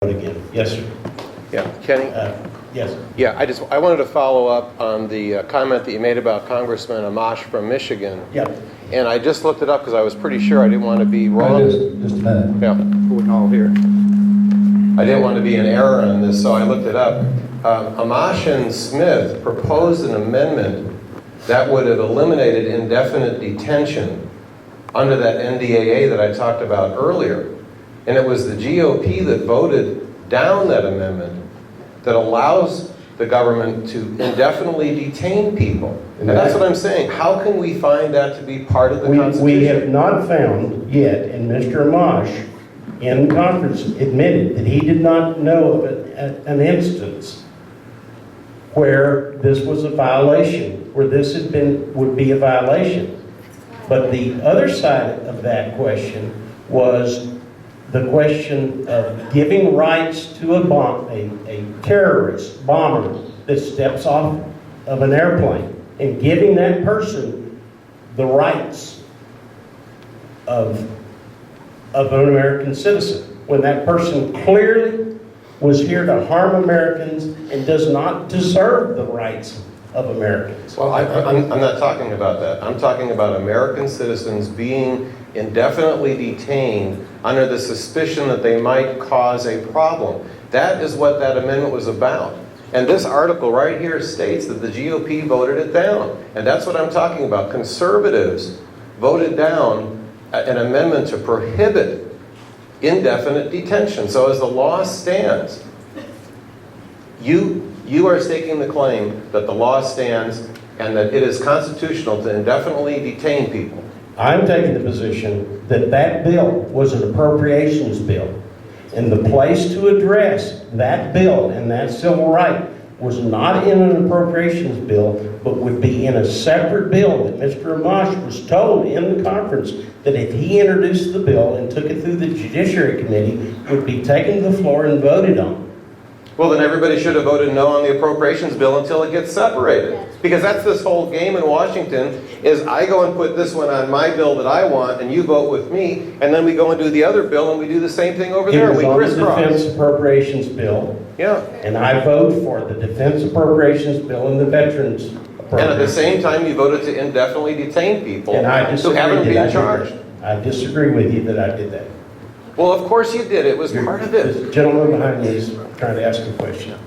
Again. Yes, sir. Yeah, Kenny? Yes. Yeah, I wanted to follow up on the comment that you made about Congressman Amash from Michigan. Yeah. And I just looked it up because I was pretty sure I didn't want to be wrong. Just a minute. Yeah, We're all here. I didn't want to be in error on this, so I looked it up. Amash and Smith proposed an amendment that would have eliminated indefinite detention under that NDAA that I talked about earlier. And it was the GOP that voted down that amendment that allows the government to indefinitely detain people. And that's what I'm saying. How can we find that to be part of the Constitution? We have not found yet, and Mr. Amash in conference admitted that he did not know of an instance where this was a violation, where this would be a violation. But the other side of that question was the question of giving rights to a terrorist bomber that steps off of an airplane and giving that person the rights of an American citizen when that person clearly was here to harm Americans and does not deserve the rights of Americans. Well, I'm not talking about that. I'm talking about American citizens being indefinitely detained under the suspicion that they might cause a problem. That is what that amendment was about. And this article right here states that the GOP voted it down. And that's what I'm talking about. Conservatives voted down an amendment to prohibit indefinite detention. So as the law stands, you are staking the claim that the law stands and that it is constitutional to indefinitely detain people. I'm taking the position that that bill was an appropriations bill. And the place to address that bill and that civil right was not in an appropriations bill, but would be in a separate bill that Mr. Amash was told in the conference that if he introduced the bill and took it through the Judiciary Committee, would be taken to the floor and voted on. Well, then everybody should have voted no on the appropriations bill until it gets separated. Because that's this whole game in Washington, is I go and put this one on my bill that I want, and you vote with me, and then we go and do the other bill, and we do the same thing over there, and we crisscross. It was on the Defense Appropriations Bill. Yeah. And I vote for the Defense Appropriations Bill and the Veterans Appropriations. And at the same time, you voted to indefinitely detain people And I who disagree haven't that been I did charged. that. I disagree with you that I did that. Well, of course you did. It was part of it. The gentleman behind me is trying to ask a question.